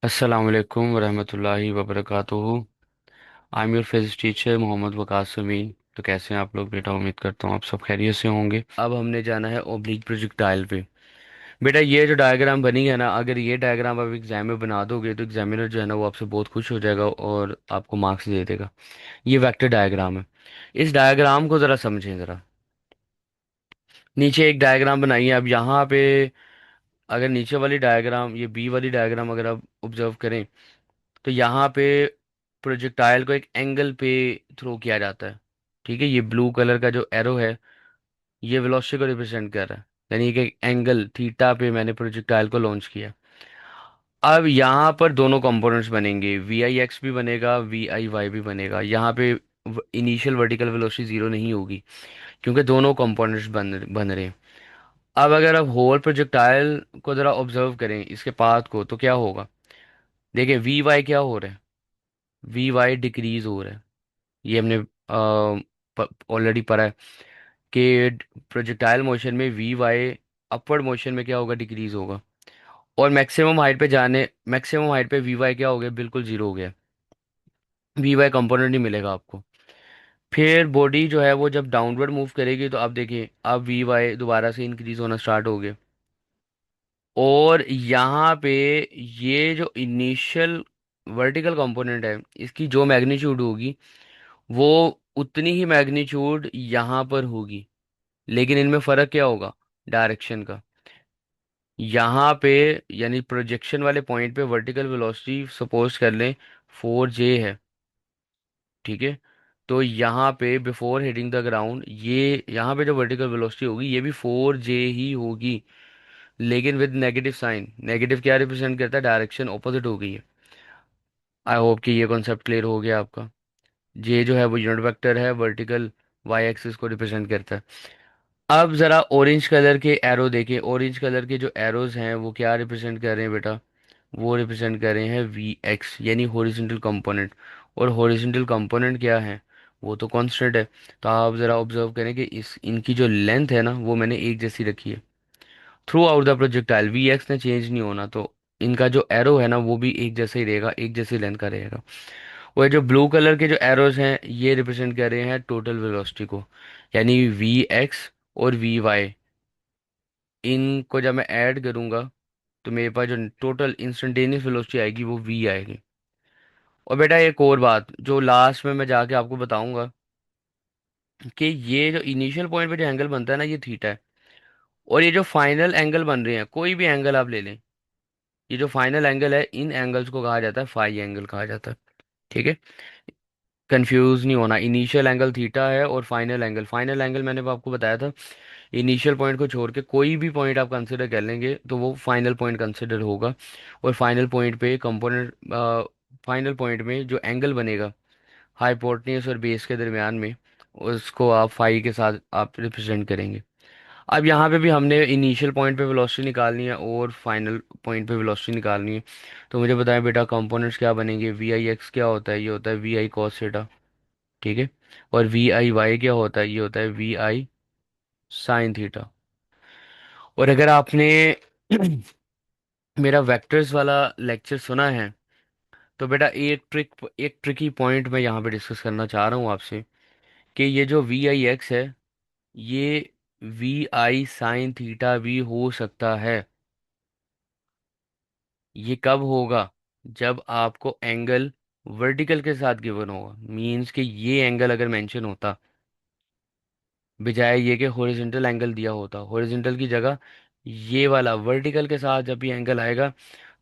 अस्सलाम वालेकुम वरहमतुल्लाहि वबरकातुहू। I am your physics teacher Mohammad Waqas Amin. तो कैसे हैं आप लोग बेटा? उम्मीद करता हूँ आप सब खैरियत से होंगे। अब हमने जाना है ओब्लिक प्रोजेक्टाइल पे। बेटा ये जो डायग्राम बनी है ना, अगर ये डायग्राम आप एग्जाम में बना दोगे तो एग्जामिनर जो है ना वो आपसे बहुत खुश हो जाएगा और आपको मार्क्स दे देगा। ये वेक्टर डायग्राम है। इस डायग्राम को ज़रा समझें ज़रा। नीचे एक डायग्राम बनाइए अब यहाँ पे। अगर नीचे वाली डायग्राम, ये बी वाली डायग्राम अगर आप ऑब्जर्व करें तो यहाँ पे प्रोजेक्टाइल को एक एंगल पे थ्रो किया जाता है। ठीक है, ये ब्लू कलर का जो एरो है ये वेलोसिटी को रिप्रेजेंट कर रहा है। यानी कि एक एंगल थीटा पे मैंने प्रोजेक्टाइल को लॉन्च किया। अब यहाँ पर दोनों कंपोनेंट्स बनेंगे, वी आई एक्स भी बनेगा, वी आई वाई भी बनेगा। यहाँ पे इनिशियल वर्टिकल वेलोसिटी जीरो नहीं होगी क्योंकि दोनों कंपोनेंट्स बन बन रहे हैं। अब अगर आप होल प्रोजेक्टाइल को ज़रा ऑब्जर्व करें इसके पाथ को तो क्या होगा? देखिए वी वाई क्या हो रहा है, वी वाई डिक्रीज हो रहा है। ये हमने ऑलरेडी पढ़ा है कि प्रोजेक्टाइल मोशन में वी वाई अपवर्ड मोशन में क्या होगा? डिक्रीज होगा। और मैक्सिमम हाइट पे वी वाई क्या हो गया? बिल्कुल जीरो हो गया। वी वाई कंपोनेंट नहीं मिलेगा आपको। फिर बॉडी जो है वो जब डाउनवर्ड मूव करेगी तो आप देखिए अब वी वाई दोबारा से इंक्रीज होना स्टार्ट हो गया। और यहाँ पे ये जो इनिशियल वर्टिकल कंपोनेंट है इसकी जो मैग्नीट्यूड होगी वो उतनी ही मैग्नीट्यूड यहाँ पर होगी। लेकिन इनमें फ़र्क क्या होगा? डायरेक्शन का। यहाँ पे यानी प्रोजेक्शन वाले पॉइंट पे वर्टिकल वेलोसिटी सपोज कर लें 4J है। ठीक है, तो यहाँ पे बिफोर हिटिंग द ग्राउंड ये यहाँ पे जो वर्टिकल वेलोसिटी होगी ये भी 4J ही होगी। लेकिन विद नेगेटिव साइन। नेगेटिव क्या रिप्रेजेंट करता है? डायरेक्शन ऑपोजिट हो गई है। आई होप कि ये कॉन्सेप्ट क्लियर हो गया आपका। जे जो है वो यूनिट वेक्टर है, वर्टिकल वाई एक्सिस को रिप्रेजेंट करता है। अब ज़रा ऑरेंज कलर के एरो देखिए। ऑरेंज कलर के जो एरोज हैं वो क्या रिप्रेजेंट कर रहे हैं बेटा? वो रिप्रेजेंट कर रहे हैं वी एक्स यानी हॉरिजॉन्टल कंपोनेंट। और हॉरिजॉन्टल कंपोनेंट क्या है? वो तो कांस्टेंट है। तो आप ज़रा ऑब्जर्व करें कि इस इनकी जो लेंथ है ना वो मैंने एक जैसी रखी है। Throughout the projectile v x ने चेंज नहीं होना, तो इनका जो एरो है ना वो भी एक जैसा ही रहेगा, एक जैसी लेंथ का रहेगा। और जो ब्लू कलर के जो एरोज हैं ये रिप्रेजेंट कर रहे हैं टोटल वेलोसिटी को। यानी वी एक्स और वी वाई, इनको जब मैं ऐड करूंगा तो मेरे पास जो टोटल इंस्टेंटेनियस वेलोसिटी आएगी वो वी आएगी। और बेटा एक और बात जो लास्ट में मैं जाके आपको बताऊंगा कि ये जो इनिशियल पॉइंट पे जो एंगल बनता है ना ये थीटा है। और ये जो फाइनल एंगल बन रहे हैं, कोई भी एंगल आप ले लें, ये जो फाइनल एंगल है इन एंगल्स को कहा जाता है फाई एंगल कहा जाता है। ठीक है, कंफ्यूज नहीं होना। इनिशियल एंगल थीटा है और फाइनल एंगल मैंने आपको बताया था। इनिशियल पॉइंट को छोड़ के कोई भी पॉइंट आप कंसिडर कर लेंगे तो वो फाइनल पॉइंट कंसिडर होगा। और फाइनल पॉइंट पे कंपोनेंट, फाइनल पॉइंट में जो एंगल बनेगा हाइपोटेन्यूस और बेस के दरमियान में, उसको आप फाई के साथ आप रिप्रेजेंट करेंगे। अब यहाँ पे भी हमने इनिशियल पॉइंट पे वेलोसिटी निकालनी है और फाइनल पॉइंट पे वेलोसिटी निकालनी है। तो मुझे बताएं बेटा कंपोनेंट्स क्या बनेंगे? वी आई एक्स क्या होता है? ये होता है वी आई कॉस थीटा। ठीक है, और वी आई वाई क्या होता है? ये होता है वी आई साइन थीटा। और अगर आपने मेरा वेक्टर्स वाला लेक्चर सुना है तो बेटा एक ट्रिकी पॉइंट मैं यहाँ पे डिस्कस करना चाह रहा हूँ आपसे कि ये जो वी आई एक्स है ये वी आई साइन थीटा भी हो सकता है। ये कब होगा? जब आपको एंगल वर्टिकल के साथ गिवन होगा। मीन्स कि ये एंगल अगर मेंशन होता बजाय ये कि हॉरिजॉन्टल एंगल दिया होता, हॉरिजॉन्टल की जगह ये वाला वर्टिकल के साथ जब भी एंगल आएगा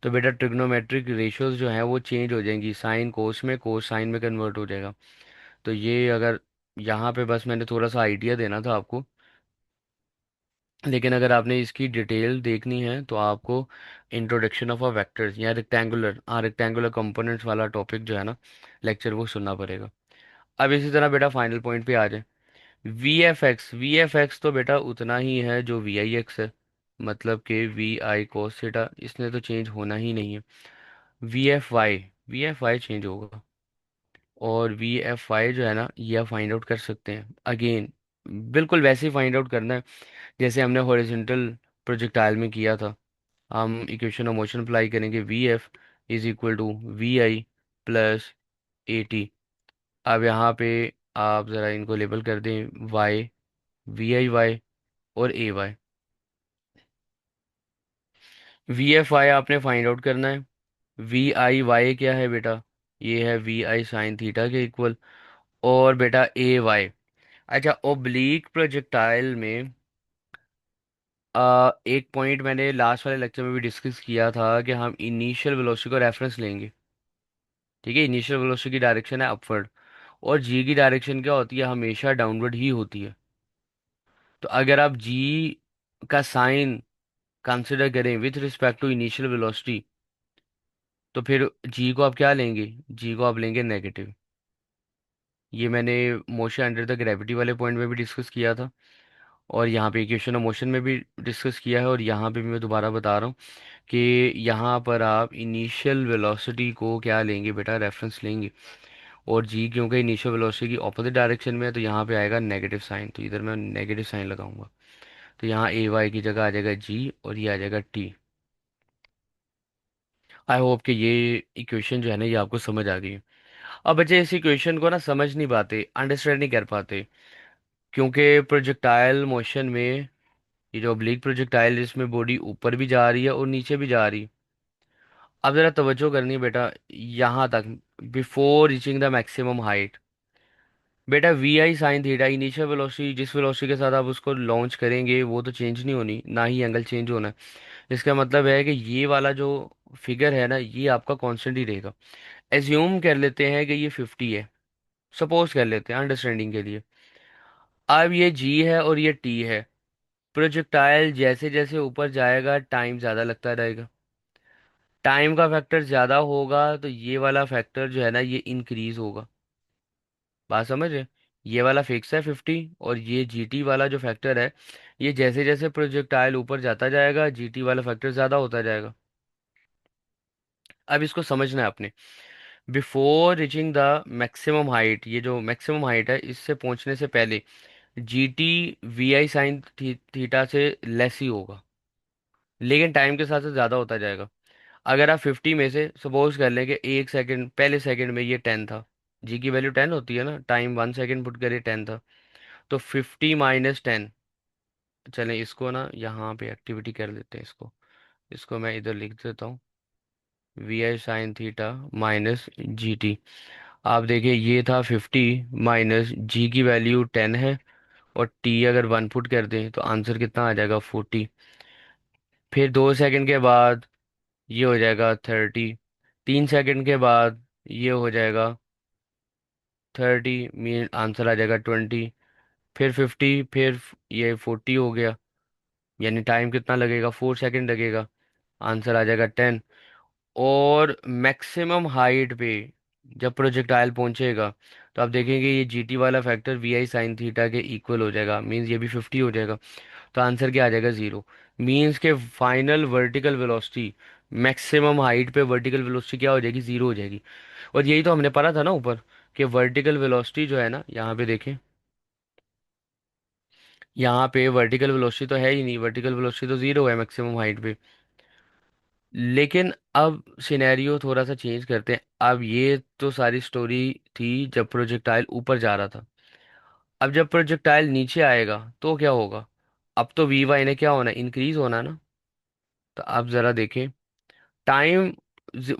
तो बेटा ट्रिग्नोमेट्रिक रेशियोज जो हैं वो चेंज हो जाएंगी। साइन कोस में, कोस साइन में कन्वर्ट हो जाएगा। तो ये अगर यहाँ पे बस मैंने थोड़ा सा आइडिया देना था आपको। लेकिन अगर आपने इसकी डिटेल देखनी है तो आपको इंट्रोडक्शन ऑफ अ वेक्टर्स या रेक्टेंगुलर कंपोनेंट्स वाला टॉपिक जो है ना लेक्चर वो सुनना पड़ेगा। अब इसी तरह बेटा फाइनल पॉइंट पे आ जाए। वी एफ एक्स तो बेटा उतना ही है जो वी आई एक्स है। मतलब कि वी आई कोस थीटा इसने तो चेंज होना ही नहीं है। वी एफ वाई चेंज होगा। और वी एफ वाई जो है ना ये आप फाइंड आउट कर सकते हैं अगेन। बिल्कुल वैसे ही फाइंड आउट करना है जैसे हमने हॉरिजॉन्टल प्रोजेक्टाइल में किया था। हम इक्वेशन ऑफ मोशन अप्लाई करेंगे v f, is equal to vi plus 80। अब यहाँ पे आप ज़रा इनको लेबल कर दें वाई, vi और ay। vi आपने फाइंड आउट करना है। vi क्या है बेटा, ये है vi साइन थीटा के इक्वल। और बेटा ay, अच्छा ओब्लिक प्रोजेक्टाइल में एक पॉइंट मैंने लास्ट वाले लेक्चर में भी डिस्कस किया था कि हम इनिशियल वेलोसिटी को रेफरेंस लेंगे। ठीक है, इनिशियल वेलोसिटी की डायरेक्शन है अपवर्ड, और जी की डायरेक्शन क्या होती है, हमेशा डाउनवर्ड ही होती है। तो अगर आप जी का साइन कंसिडर करें with respect to initial velocity, तो फिर जी को आप क्या लेंगे, जी को आप लेंगे नेगेटिव। ये मैंने मोशन अंडर द ग्रेविटी वाले पॉइंट में भी डिस्कस किया था, और यहाँ पे इक्वेशन ऑफ मोशन में भी डिस्कस किया है, और यहाँ पे भी मैं दोबारा बता रहा हूँ कि यहाँ पर आप इनिशियल वेलोसिटी को क्या लेंगे बेटा, रेफरेंस लेंगे। और जी क्योंकि इनिशियल वेलोसिटी की ऑपोजिट डायरेक्शन में है, तो यहाँ पे आएगा नेगेटिव साइन, तो इधर मैं नेगेटिव साइन लगाऊंगा। तो यहाँ ए वाई की जगह आ जाएगा जी, और ये आ जाएगा टी। आई होप कि ये इक्वेशन जो है ना ये आपको समझ आ गई है। अब बच्चे इस इक्वेशन को ना समझ नहीं पाते, अंडरस्टैंड नहीं कर पाते, क्योंकि प्रोजेक्टाइल मोशन में ये जो ऑब्लिक प्रोजेक्टाइल, इसमें बॉडी ऊपर भी जा रही है और नीचे भी जा रही है। अब जरा तवज्जो करनी है बेटा, यहाँ तक, before reaching the maximum height. बेटा वी आई साइन थीटा, इनिशियल वेलोसिटी जिस वेलोसिटी के साथ आप उसको लॉन्च करेंगे वो तो चेंज नहीं होनी, ना ही एंगल चेंज होना है। इसका मतलब है कि ये वाला जो फिगर है ना ये आपका कांस्टेंट ही रहेगा। एज्यूम कर लेते हैं कि ये 50 है, सपोज कर लेते हैं अंडरस्टैंडिंग के लिए। अब ये जी है और ये टी है। प्रोजेक्टाइल जैसे जैसे ऊपर जाएगा टाइम ज़्यादा लगता रहेगा, टाइम का फैक्टर ज़्यादा होगा तो ये वाला फैक्टर जो है ना ये इंक्रीज होगा। बात समझ रहे? ये वाला फिक्स है 50, और ये जीटी वाला जो फैक्टर है, ये जैसे जैसे प्रोजेक्टाइल ऊपर जाता जाएगा जीटी वाला फैक्टर ज़्यादा होता जाएगा। अब इसको समझना है आपने। Before reaching the maximum height, ये जो मैक्सिमम हाइट है इससे पहुंचने से पहले जी टी वी आई साइन थीटा से लेस ही होगा, लेकिन टाइम के साथ साथ ज़्यादा होता जाएगा। अगर आप 50 में से सपोज कर लें कि एक सेकंड, पहले सेकंड में ये 10 था, जी की वैल्यू 10 होती है ना, टाइम 1 सेकंड पुट करे 10 था, तो 50 - 10। चलें इसको ना यहाँ पे एक्टिविटी कर लेते हैं, इसको मैं इधर लिख देता हूँ, वी आई sine theta minus g t. आप देखिए ये था 50, माइनस जी की वैल्यू 10 है, और टी अगर 1 पुट कर दें तो आंसर कितना आ जाएगा 40। फिर 2 सेकंड के बाद ये हो जाएगा 30, 3 सेकंड के बाद ये हो जाएगा 30, मीन आंसर आ जाएगा 20। फिर 50, फिर ये 40 हो गया, यानी टाइम कितना लगेगा, 4 सेकंड लगेगा, आंसर आ जाएगा 10। और मैक्सिमम हाइट पे जब प्रोजेक्टाइल पहुंचेगा तो आप देखेंगे ये जीटी वाला फैक्टर वी आई साइन थीटा के इक्वल हो जाएगा, मीन्स ये भी 50 हो जाएगा। तो आंसर क्या आ जाएगा, ज़ीरो। मीन्स के final vertical velocity, maximum height पे वर्टिकल वेलोसिटी क्या हो जाएगी, ज़ीरो हो जाएगी। और यही तो हमने पढ़ा था ना ऊपर, कि वर्टिकल वेलोसिटी जो है ना, यहाँ पे देखें, यहाँ पे वर्टिकल वेलोसिटी तो है ही नहीं, वर्टिकल वेलोसिटी तो ज़ीरो है मैक्सिमम हाइट पे। लेकिन अब सिनेरियो थोड़ा सा चेंज करते हैं। अब ये तो सारी स्टोरी थी जब प्रोजेक्टाइल ऊपर जा रहा था। अब जब प्रोजेक्टाइल नीचे आएगा तो क्या होगा, अब तो वी वाई ने क्या होना, इंक्रीज होना ना। तो आप ज़रा देखें, टाइम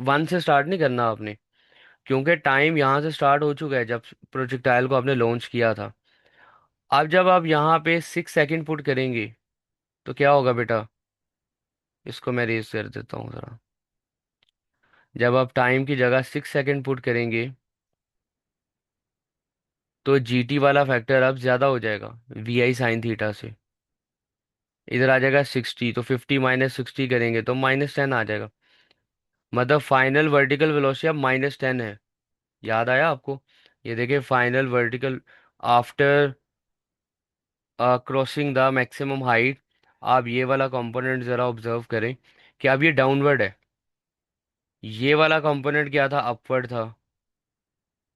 1 से स्टार्ट नहीं करना आपने, क्योंकि टाइम यहाँ से स्टार्ट हो चुका है जब प्रोजेक्टाइल को आपने लॉन्च किया था। अब जब आप यहाँ पे 6 सेकंड पुट करेंगे तो क्या होगा बेटा, इसको मैं रेस कर देता हूँ ज़रा। जब आप टाइम की जगह 6 सेकंड पुट करेंगे तो जीटी वाला फैक्टर अब ज़्यादा हो जाएगा वी आई साइन थीटा से, इधर आ जाएगा 60, तो 50 - 60 करेंगे तो -10 आ जाएगा। मतलब फाइनल वर्टिकल वेलोसिटी अब -10 है। याद आया आपको? ये देखिए final vertical after crossing the maximum height. आप ये वाला कंपोनेंट ज़रा ऑब्जर्व करें कि अब ये डाउनवर्ड है, ये वाला कंपोनेंट क्या था, अपवर्ड था,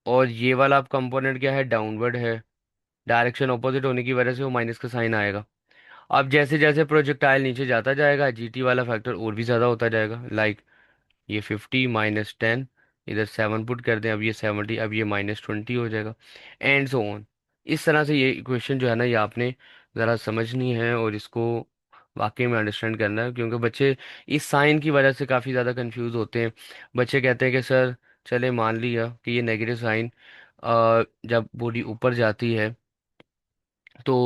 और ये वाला अब कंपोनेंट क्या है, डाउनवर्ड है। डायरेक्शन ऑपोजिट होने की वजह से वो माइनस का साइन आएगा। अब जैसे जैसे प्रोजेक्टाइल नीचे जाता जाएगा जीटी वाला फैक्टर और भी ज़्यादा होता जाएगा, लाइक ये 50 - 10, इधर 7 पुट कर दें, अब ये 70, अब ये -20 हो जाएगा, एंड सो ऑन। इस तरह से ये इक्वेशन जो है ना, ये आपने ज़रा समझनी है और इसको वाकई में अंडरस्टैंड करना है, क्योंकि बच्चे इस साइन की वजह से काफ़ी ज़्यादा कंफ्यूज होते हैं। बच्चे कहते हैं कि सर चले मान लिया कि ये नेगेटिव साइन जब बॉडी ऊपर जाती है तो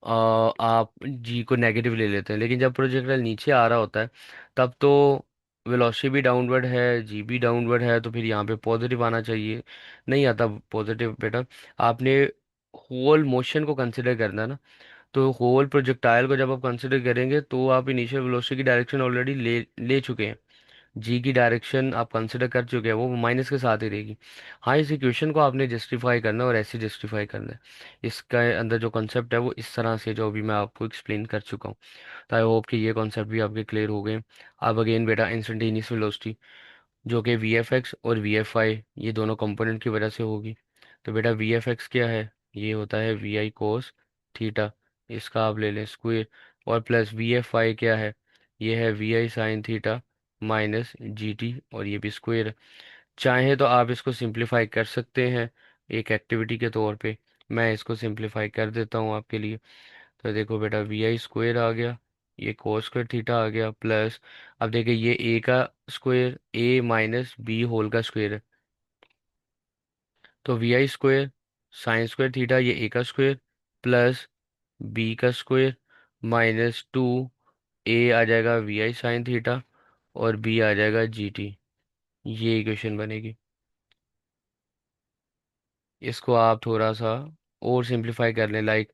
आप जी को नेगेटिव ले लेते हैं, लेकिन जब प्रोजेक्टाइल नीचे आ रहा होता है तब तो वेलोसिटी भी डाउनवर्ड है, जी भी डाउनवर्ड है, तो फिर यहाँ पे पॉजिटिव आना चाहिए। नहीं आता पॉजिटिव बेटा। आपने होल मोशन को कंसिडर करना है ना, तो होल प्रोजेक्टाइल को जब आप कंसिडर करेंगे तो आप इनिशियल वेलोसिटी की डायरेक्शन ऑलरेडी ले ले चुके हैं। जी की डायरेक्शन आप कंसिडर कर चुके हैं, वो माइनस के साथ ही रहेगी। हाँ, इस इक्वेशन को आपने जस्टिफाई करना है और ऐसे जस्टिफाई करना है। इसका अंदर जो कॉन्सेप्ट है वो इस तरह से, जो अभी मैं आपको एक्सप्लेन कर चुका हूँ। तो आई होप कि ये कॉन्सेप्ट भी आपके क्लियर हो गए। अब अगेन बेटा, इंस्टेंटेनियस वेलोसिटी जो कि वी एफ एक्स और वी एफ आई ये दोनों कंपोनेंट की वजह से होगी। तो बेटा वी एफ एक्स क्या है? ये होता है वी आई कोस थीटा, इसका आप ले लें स्क्वेयर, और प्लस वी एफ आई क्या है? ये है वी आई sine theta minus g t, और ये भी स्क्वेयर है। चाहे तो आप इसको सिंप्लीफाई कर सकते हैं एक एक्टिविटी के तौर पे। मैं इसको सिंप्लीफाई कर देता हूँ आपके लिए। तो देखो बेटा, वी आई स्क्वायर आ गया, ये कोस स्क्वायर थीटा आ गया, प्लस अब देखिए ये ए का square, a minus b whole का स्क्वायर है, तो v i square sine square theta, ये ए का स्क्वायर प्लस बी का स्क्वायर -2, ए आ जाएगा वी आई साइन थीटा और बी आ जाएगा जी टी। ये इक्वेशन बनेगी। इसको आप थोड़ा सा और सिंप्लीफाई कर लें, लाइक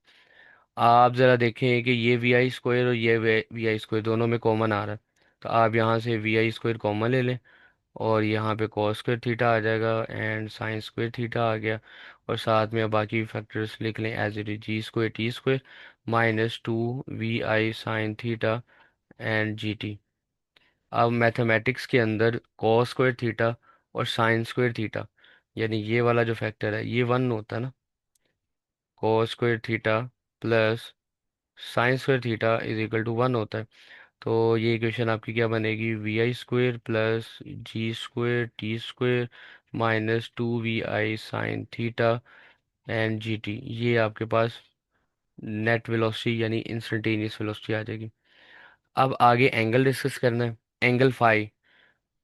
आप ज़रा देखें कि ये वी आई स्क्वायर और ये वी आई स्क्वायर दोनों में कॉमन आ रहा है, तो आप यहाँ से वी आई स्क्वायर कॉमन ले लें, और यहाँ पे कॉस स्क्वायर थीटा आ जाएगा एंड साइन स्क्वायर थीटा आ गया, और साथ में अब बाकी फैक्टर्स लिख लें as it is, g square t square -2 v I sine theta and g t. अब मैथमेटिक्स के अंदर कॉस स्क्वायर थीटा और साइन स्क्वायर थीटा, यानी ये वाला जो फैक्टर है ये 1 होता है ना, cos square theta plus sine square theta is equal to 1 होता है। तो ये इक्वेशन आपकी क्या बनेगी? V i square plus g square t square -2 v I sine theta and g t. ये आपके पास नेट वेलोसिटी यानी इंस्टेंटेनियस वेलोसिटी आ जाएगी। अब आगे एंगल डिस्कस करना है, एंगल फाई।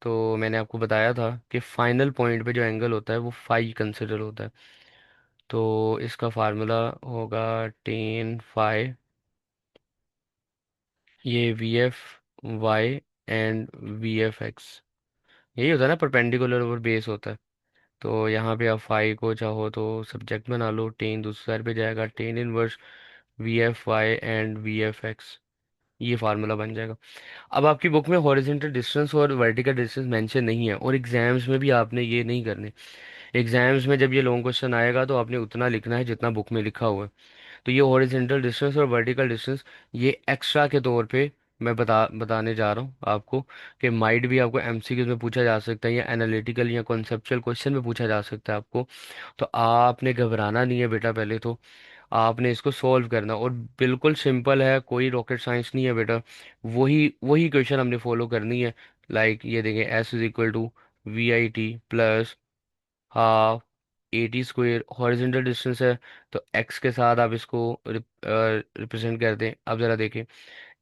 तो मैंने आपको बताया था कि फाइनल पॉइंट पे जो एंगल होता है वो फाई कंसिडर होता है। तो इसका फार्मूला होगा टेन फाई, ये v f y and v f x, यही होता है ना, परपेंडिकुलर ओवर बेस होता है। तो यहाँ पे आप फाई को चाहो तो सब्जेक्ट बना लो, टेन दूसरी साइड पे जाएगा, tan inverse v f y and v f x, ये फार्मूला बन जाएगा। अब आपकी बुक में हॉरिजॉन्टल डिस्टेंस और वर्टिकल डिस्टेंस मेंशन नहीं है, और एग्जाम्स में भी आपने ये नहीं करने। एग्जाम्स में जब ये लॉन्ग क्वेश्चन आएगा तो आपने उतना लिखना है जितना बुक में लिखा हुआ है। तो ये हॉरिजॉन्टल डिस्टेंस और वर्टिकल डिस्टेंस ये एक्स्ट्रा के तौर पे मैं बताने जा रहा हूँ आपको, कि माइट भी आपको एमसीक्यूज में पूछा जा सकता है, या एनालिटिकल या कॉन्सेप्चुअल क्वेश्चन में पूछा जा सकता है आपको। तो आपने घबराना नहीं है बेटा, पहले तो आपने इसको सॉल्व करना, और बिल्कुल सिंपल है, कोई रॉकेट साइंस नहीं है बेटा। वही वही क्वेश्चन हमने फॉलो करनी है। लाइक ये देखें, s is equal to v i t plus half a t square, horizontal distance है, तो एक्स के साथ आप इसको रिप्रेजेंट कर दें। अब ज़रा देखें,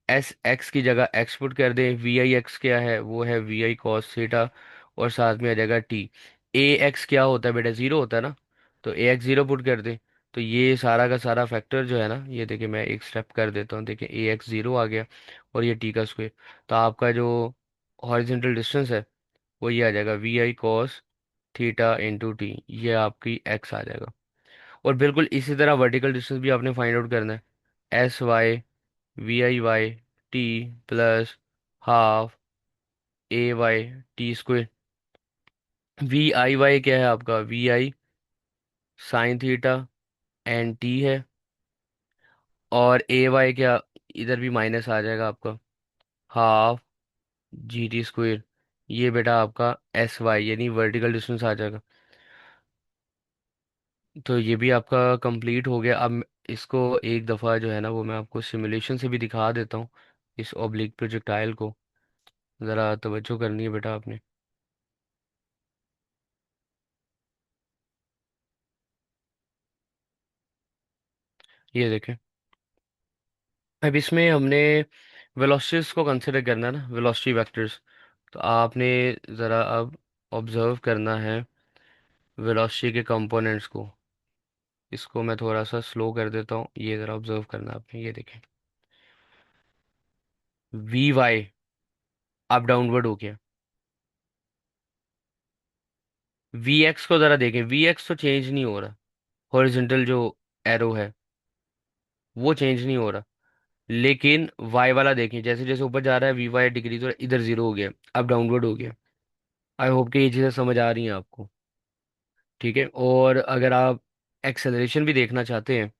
एस एक्स की जगह एक्स पुट कर दें, वी आई एक्स क्या है? वो है वी आई कॉस थीटा, और साथ में आ जाएगा टी। ए एक्स क्या होता है बेटा? ज़ीरो होता है ना, तो ए एक्स ज़ीरो पुट कर दें। तो ये सारा का सारा फैक्टर जो है ना, ये देखिए मैं एक स्टेप कर देता हूँ, देखिए ए एक्स ज़ीरो आ गया, और ये टी का स्क्वायर। तो आपका जो हॉरिजेंटल डिस्टेंस है वो ये आ जाएगा v i cos theta into t, ये आपकी एक्स आ जाएगा। और बिल्कुल इसी तरह वर्टिकल डिस्टेंस भी आपने फाइंड आउट करना है, s y v i y t plus half a y t square. V i y क्या है आपका? वी आई साइन थीटा एन टी है, और ए वाई क्या? इधर भी माइनस आ जाएगा आपका, हाफ जी टी स्क्वेयर। ये बेटा आपका एस वाई यानी वर्टिकल डिस्टेंस आ जाएगा। तो ये भी आपका कंप्लीट हो गया। अब इसको एक दफ़ा जो है ना, वो मैं आपको सिमुलेशन से भी दिखा देता हूँ, इस ओब्लिक प्रोजेक्टाइल को। ज़रा तवज्जो करनी है बेटा आपने। ये देखें, अब इसमें हमने वेलोसिटीज को कंसिडर करना है ना, वेलोसिटी वेक्टर्स। तो आपने ज़रा अब ऑब्जर्व करना है वेलोसिटी के कंपोनेंट्स को। इसको मैं थोड़ा सा स्लो कर देता हूँ, ये ज़रा ऑब्जर्व करना आपने। ये देखें, वी वाई अप डाउनवर्ड हो गया। वी एक्स को ज़रा देखें, वी एक्स तो चेंज नहीं हो रहा। हॉरिजॉन्टल जो एरो है वो चेंज नहीं हो रहा। लेकिन वाई वाला देखें, जैसे जैसे ऊपर जा रहा है वी वाई डिग्री, तो इधर जीरो हो गया, अब डाउनवर्ड हो गया। आई होप कि ये चीज़ें समझ आ रही हैं आपको। ठीक है, और अगर आप एक्सेलरेशन भी देखना चाहते हैं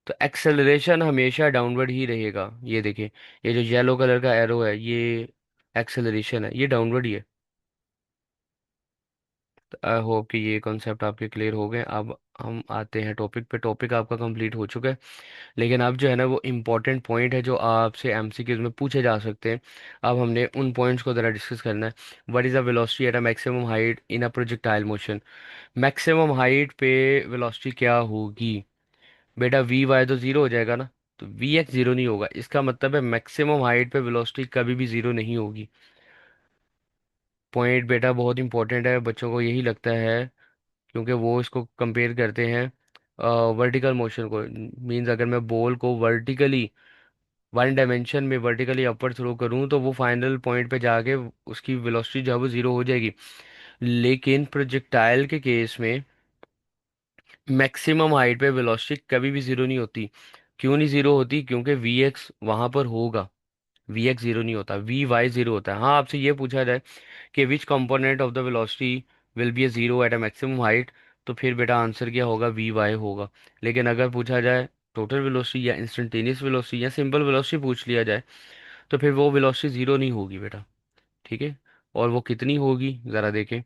तो एक्सेलरेशन हमेशा डाउनवर्ड ही रहेगा। ये देखिए, ये जो येलो कलर का एरो है ये एक्सेलरेशन है, ये डाउनवर्ड ही है। आई होप कि ये कॉन्सेप्ट आपके क्लियर हो गए। अब हम आते हैं टॉपिक पे। टॉपिक आपका कंप्लीट हो चुका है, लेकिन अब जो है ना वो इम्पोर्टेंट पॉइंट है जो आपसे एमसीक्यूज में पूछे जा सकते हैं। अब हमने उन पॉइंट्स को ज़रा डिस्कस करना है। What is the velocity at a maximum height in a projectile motion. Maximum height पे वेलोसिटी क्या होगी? बेटा वी वाई तो ज़ीरो हो जाएगा ना, तो वी एक्स ज़ीरो नहीं होगा। इसका मतलब है मैक्सिमम हाइट पे वेलोसिटी कभी भी ज़ीरो नहीं होगी। पॉइंट बेटा बहुत इंपॉर्टेंट है, बच्चों को यही लगता है, क्योंकि वो इसको कंपेयर करते हैं वर्टिकल मोशन को। मींस अगर मैं बॉल को वर्टिकली वन डायमेंशन में वर्टिकली अपर थ्रो करूं तो वो फाइनल पॉइंट पे जाके उसकी वेलोसिटी जो है वो ज़ीरो हो जाएगी। लेकिन प्रोजेक्टाइल के केस में मैक्सिमम हाइट पे वेलोसिटी कभी भी ज़ीरो नहीं होती। क्यों नहीं ज़ीरो होती? क्योंकि वी एक्स वहाँ पर होगा। वी एक्स ज़ीरो नहीं होता, वी वाई ज़ीरो होता है। हाँ, आपसे ये पूछा जाए कि विच component of the velocity will be A zero eight a maximum height, तो फिर बेटा आंसर क्या होगा? वी वाई होगा। लेकिन अगर पूछा जाए टोटल वेलोसिटी या इंस्टेंटेनियस वेलोसिटी या सिंपल वेलोसिटी पूछ लिया जाए, तो फिर वो वेलोसिटी ज़ीरो नहीं होगी बेटा। ठीक है, और वो कितनी होगी ज़रा देखें।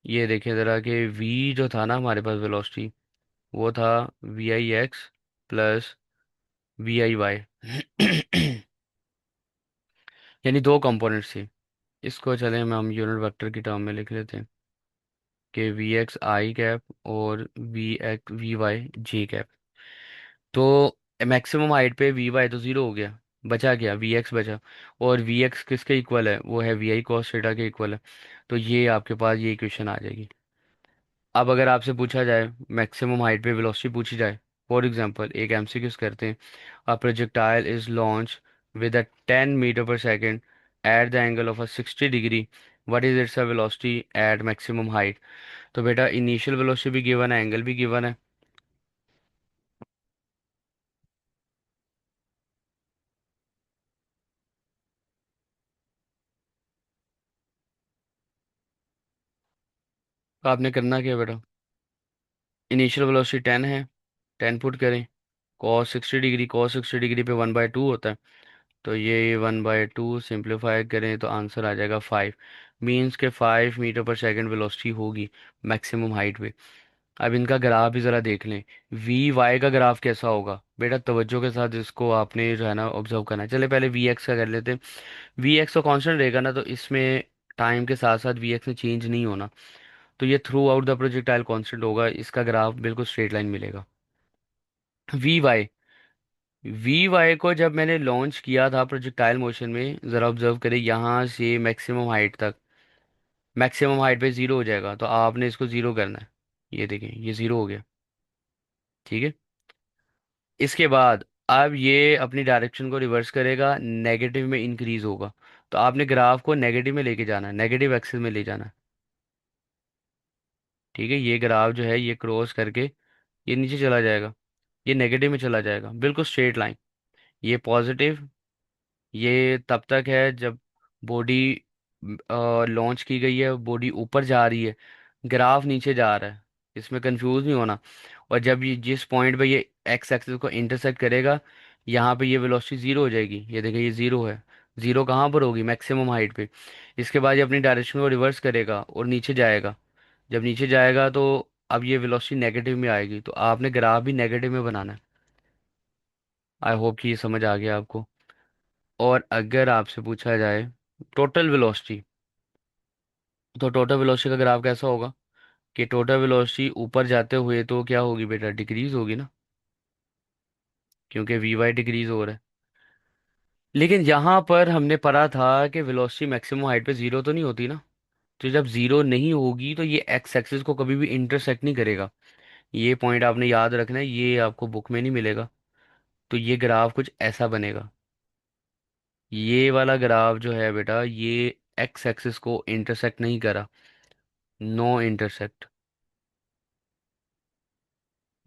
ये देखें ज़रा कि वी जो था ना हमारे पास वेलोसिटी, वो था v i x plus v i y. यानी दो कंपोनेंट्स थे। इसको चलें हम यूनिट वेक्टर की टर्म में लिख लेते हैं कि वी एक्स आई कैप और वी वाई जे कैप। तो मैक्सिमम हाइट पे वी वाई तो ज़ीरो हो गया, बचा क्या? वी एक्स बचा। और वी एक्स किसके इक्वल है? वो है वी आई कॉस थीटा के इक्वल है। तो ये आपके पास ये इक्वेशन आ जाएगी। अब अगर आपसे पूछा जाए मैक्सिमम हाइट पे वेलोसिटी पूछी जाए, फॉर एग्जांपल एक एमसीक्यूज करते हैं। A projectile is launch with a 10 metre per second at the angle of a 60 degree, what is its velocity at maximum height. तो बेटा इनिशियल वेलोसिटी भी गिवन है, एंगल भी गिवन है। तो आपने करना क्या है बेटा? इनिशियल वेलोसिटी 10 है, 10 पुट करें। कॉस 60 डिग्री पे 1/2 होता है, तो ये 1/2 सिंप्लीफाई करें तो आंसर आ जाएगा 5। मीन्स के 5 मीटर पर सेकेंड वेलोसिटी होगी मैक्सिमम हाइट पे। अब इनका ग्राफ भी ज़रा देख लें। वी वाई का ग्राफ कैसा होगा? बेटा तवज्जो के साथ इसको आपने जो है ना ऑब्जर्व करना है। चले पहले वी एक्स का कर लेते हैं। वी एक्स तो कांस्टेंट रहेगा ना, तो इसमें टाइम के साथ साथ वी एक्स में चेंज नहीं होना, तो ये through out the projectile constant होगा। इसका ग्राफ बिल्कुल स्ट्रेट लाइन मिलेगा। वी वाई, वी वाई को जब मैंने लॉन्च किया था प्रोजेक्टाइल मोशन में, ज़रा ऑब्जर्व करें यहाँ से मैक्सिमम हाइट तक, मैक्सिमम हाइट पे ज़ीरो हो जाएगा, तो आपने इसको ज़ीरो करना है। ये देखें, ये ज़ीरो हो गया। ठीक है, इसके बाद अब ये अपनी डायरेक्शन को रिवर्स करेगा, नेगेटिव में इंक्रीज होगा। तो आपने ग्राफ को नेगेटिव में लेके जाना है, नेगेटिव एक्सिस में ले जाना है। ठीक है, ये ग्राफ जो है ये क्रॉस करके ये नीचे चला जाएगा, ये नेगेटिव में चला जाएगा, बिल्कुल स्ट्रेट लाइन। ये पॉजिटिव, ये तब तक है जब बॉडी लॉन्च की गई है, बॉडी ऊपर जा रही है, ग्राफ नीचे जा रहा है। इसमें कंफ्यूज नहीं होना। और जब ये जिस पॉइंट पे ये एक्स एक्सिस को इंटरसेक्ट करेगा, यहाँ पे ये वेलोसिटी ज़ीरो हो जाएगी। ये देखिए ये ज़ीरो है। ज़ीरो कहाँ पर होगी? मैक्सिमम हाइट पे। इसके बाद ये अपनी डायरेक्शन को रिवर्स करेगा और नीचे जाएगा। जब नीचे जाएगा तो अब ये वेलोसिटी नेगेटिव में आएगी, तो आपने ग्राफ भी नेगेटिव में बनाना है। आई होप कि ये समझ आ गया आपको। और अगर आपसे पूछा जाए टोटल वेलोसिटी, तो टोटल वेलोसिटी का ग्राफ कैसा होगा? कि टोटल वेलोसिटी ऊपर जाते हुए तो क्या होगी बेटा, डिक्रीज होगी ना, क्योंकि वी वाई डिक्रीज हो रहा है। लेकिन यहाँ पर हमने पढ़ा था कि वेलोसिटी मैक्सिमम हाइट पे जीरो तो नहीं होती ना। तो जब जीरो नहीं होगी तो ये एक्स एक्सिस को कभी भी इंटरसेक्ट नहीं करेगा। ये पॉइंट आपने याद रखना है, ये आपको बुक में नहीं मिलेगा। तो ये ग्राफ कुछ ऐसा बनेगा। ये वाला ग्राफ जो है बेटा, ये एक्स एक्सिस को इंटरसेक्ट नहीं करा। No intersect.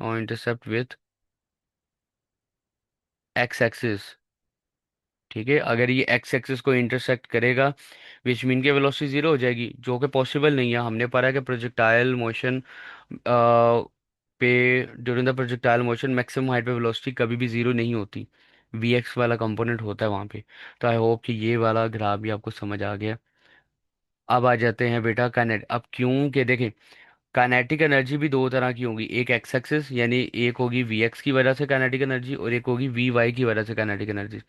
No intercept with x axis. ठीक है, अगर ये एक्स एक्सिस को इंटरसेक्ट करेगा, विच मीन के वेलोसिटी जीरो हो जाएगी, जो कि पॉसिबल नहीं है। हमने पढ़ा है कि प्रोजेक्टाइल मोशन पे, during the projectile motion maximum height पे वेलोसिटी कभी भी जीरो नहीं होती। वी एक्स वाला कंपोनेंट होता है वहाँ पे। तो आई होप कि ये वाला ग्राफ भी आपको समझ आ गया। अब आ जाते हैं बेटा काइनेट। अब क्यों के देखें, काइनेटिक एनर्जी भी दो तरह की होगी, एक एक्स एक्सिस यानी एक होगी वी एक्स की वजह से काइनेटिक एनर्जी, और एक होगी वी वाई की वजह से काइनेटिक एनर्जी।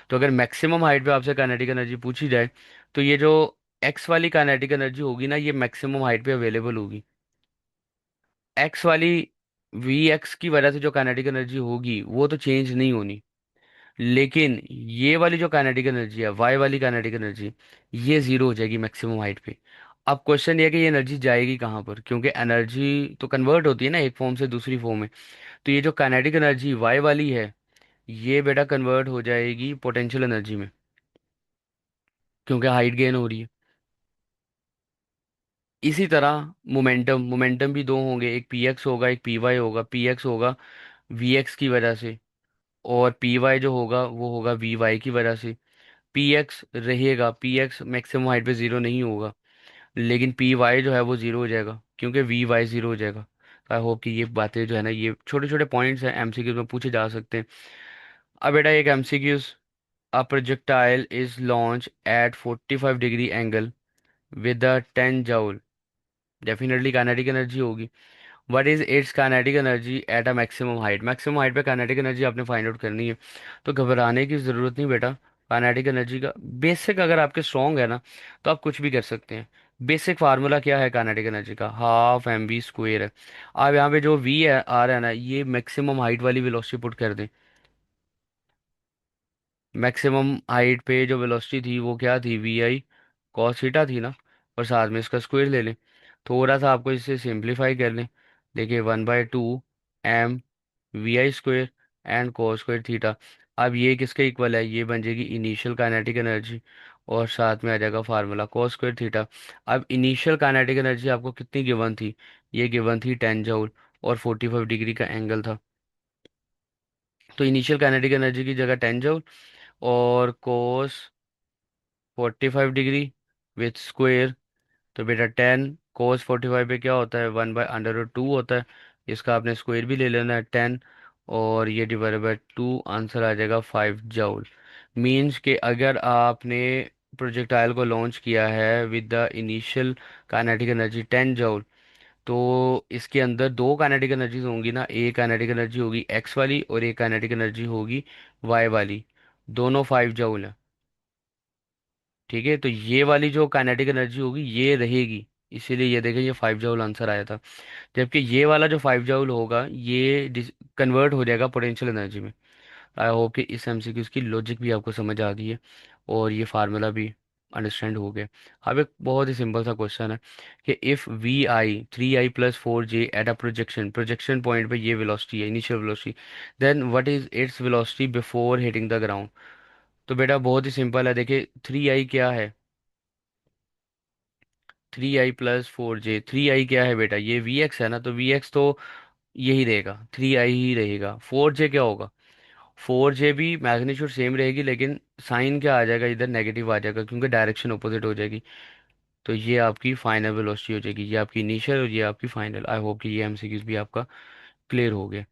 तो अगर मैक्सिमम हाइट पे आपसे काइनेटिक एनर्जी पूछी जाए, तो ये जो एक्स वाली काइनेटिक एनर्जी होगी ना, ये मैक्सिमम हाइट पे अवेलेबल होगी। एक्स वाली वी एक्स की वजह से जो काइनेटिक एनर्जी होगी वो तो चेंज नहीं होनी। लेकिन ये वाली जो काइनेटिक एनर्जी है, वाई वाली काइनेटिक एनर्जी, ये जीरो हो जाएगी मैक्सिमम हाइट पे। अब क्वेश्चन ये है कि ये एनर्जी जाएगी कहाँ पर, क्योंकि एनर्जी तो कन्वर्ट होती है ना एक फॉर्म से दूसरी फॉर्म में। तो ये जो काइनेटिक एनर्जी वाई वाली है, ये बेटा कन्वर्ट हो जाएगी पोटेंशियल एनर्जी में, क्योंकि हाइट गेन हो रही है। इसी तरह मोमेंटम, मोमेंटम भी दो होंगे, एक पी एक्स होगा एक पी वाई होगा। पी एक्स होगा वी एक्स की वजह से, और पी वाई जो होगा वो होगा वी वाई की वजह से। पी एक्स रहेगा, पी एक्स मैक्सिमम हाइट पे ज़ीरो नहीं होगा, लेकिन पी वाई जो है वो ज़ीरो हो जाएगा, क्योंकि वी वाई ज़ीरो हो जाएगा। आई होप कि ये बातें जो है ना, ये छोटे छोटे पॉइंट्स हैं, एमसीक्यूज में पूछे जा सकते हैं। अब बेटा एक MCQs, a projectile is launch at 45 degree angle with the 10 joule, definitely kinetic energy होगी। What is its kinetic energy at a maximum height, maximum height पे काइनेटिक एनर्जी आपने फाइंड आउट करनी है। तो घबराने की ज़रूरत नहीं बेटा। काइनेटिक एनर्जी का बेसिक अगर आपके स्ट्रॉन्ग है ना, तो आप कुछ भी कर सकते हैं। बेसिक फार्मूला क्या है काइनेटिक एनर्जी का, हाफ एम वी स्क्वेयर है। आप यहाँ पे जो वी है आ रहा है ना, ये मैक्सिमम हाइट वाली वेलोसिटी पुट कर दें। मैक्सिमम हाइट पे जो वेलोसिटी थी वो क्या थी, वी आई कॉस थीटा थी ना, और साथ में इसका स्क्वायर ले लें। थोड़ा सा आपको इसे सिंप्लीफाई कर लें। देखिए 1/2 m v i square and cos square theta. अब ये किसके इक्वल है, ये बन जाएगी इनिशियल काइनेटिक एनर्जी, और साथ में आ जाएगा फार्मूला कॉस स्क्वायर थीटा। अब इनिशियल काइनेटिक एनर्जी आपको कितनी गिवन थी, ये गिवन थी 10 जूल, और 45 डिग्री का एंगल था। तो इनिशियल काइनेटिक एनर्जी की जगह 10 जूल, और कोस 45 डिग्री विथ स्क्वेयर। तो बेटा 10 cos 45 पे क्या होता है, 1/√2 होता है। इसका आपने स्क्वायर भी ले लेना है 10, और ये डिवाइड बाय 2, आंसर आ जाएगा 5 जूल। मीन्स कि अगर आपने प्रोजेक्टाइल को लॉन्च किया है with the initial kinetic energy 10 joule, तो इसके अंदर दो काइनेटिक एनर्जीज होंगी ना, एक काइनेटिक एनर्जी होगी एक्स वाली और एक काइनेटिक एनर्जी होगी वाई वाली। दोनों 5 जूल है। ठीक है, तो ये वाली जो काइनेटिक एनर्जी होगी ये रहेगी, इसीलिए ये देखें ये 5 जूल आंसर आया था। जबकि ये वाला जो 5 जूल होगा ये कन्वर्ट हो जाएगा पोटेंशियल एनर्जी में। आई होप कि इस एमसीक्यू की लॉजिक भी आपको समझ आ गई है, और ये फार्मूला भी अंडरस्टैंड हो गया। अब एक बहुत ही सिंपल सा क्वेश्चन है कि if v i 3i + 4j at a projection, projection point पे ये वेलोसिटी है initial velocity, then what is its velocity before hitting the ground. तो बेटा बहुत ही सिंपल है, देखिए 3i क्या है, 3i + 4j, 3i क्या है बेटा, ये वी एक्स है ना, तो वी एक्स तो यही रहेगा, 3i ही रहेगा। 4j क्या होगा, 4j भी मैग्नीट्यूड सेम रहेगी, लेकिन साइन क्या आ जाएगा इधर, नेगेटिव आ जाएगा, क्योंकि डायरेक्शन अपोजिट हो जाएगी। तो ये आपकी फाइनल वेलोसिटी हो जाएगी, ये आपकी इनिशियल और ये आपकी फाइनल। आई होप कि ये एमसीक्यूज भी आपका क्लियर हो गया।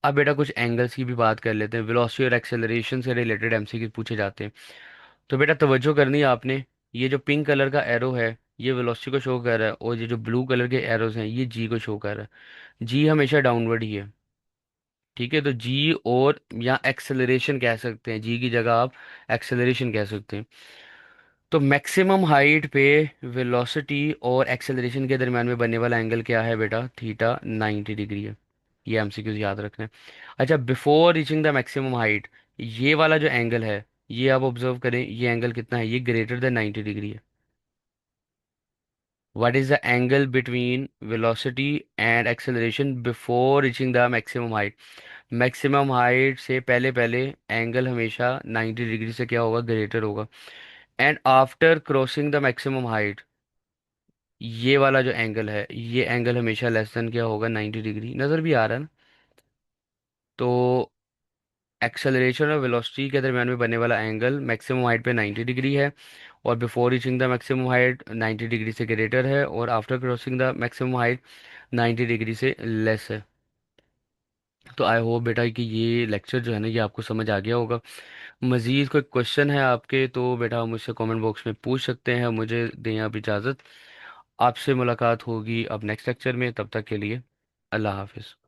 अब बेटा कुछ एंगल्स की भी बात कर लेते हैं, वेलोसिटी और एक्सेलरेशन से रिलेटेड एमसीक्यूज पूछे जाते हैं। तो बेटा तवज्जो करनी है आपने, ये जो पिंक कलर का एरो है ये वेलोसिटी को शो कर रहा है, और ये जो ब्लू कलर के एरोज हैं ये जी को शो कर रहा है। जी हमेशा डाउनवर्ड ही है, ठीक है, तो जी, और या एक्सेलरेशन कह सकते हैं, जी की जगह आप एक्सेलरेशन कह सकते हैं। तो मैक्सिमम हाइट पे वेलोसिटी और एक्सेलरेशन के दरम्यान में बनने वाला एंगल क्या है बेटा? थीटा 90 डिग्री है। ये एमसीक्यूज याद रखना है। अच्छा, before reaching the maximum height, ये वाला जो एंगल है, ये आप ऑब्जर्व करें, ये एंगल कितना है? ये ग्रेटर देन 90 डिग्री है। What is the angle between velocity and acceleration before reaching the maximum height? Maximum height से पहले पहले एंगल हमेशा 90 डिग्री से क्या होगा? ग्रेटर होगा। And after crossing the maximum height, ये वाला जो एंगल है, ये एंगल हमेशा लेस देन क्या होगा? 90 डिग्री। नज़र भी आ रहा है ना? तो एक्सेलरेशन और वेलोसिटी के दरम्यान में बनने वाला एंगल मैक्सिमम हाइट पे 90 डिग्री है, और before reaching the maximum height 90 degree से ग्रेटर है, और after crossing the maximum height 90 degree से लेस है। तो आई होप बेटा कि ये लेक्चर जो है ना, ये आपको समझ आ गया होगा। मज़ीद कोई क्वेश्चन है आपके तो बेटा आप मुझसे कमेंट बॉक्स में पूछ सकते हैं। मुझे दें अब इजाज़त। आपसे मुलाकात होगी अब नेक्स्ट लेक्चर में, तब तक के लिए अल्लाह हाफिज़।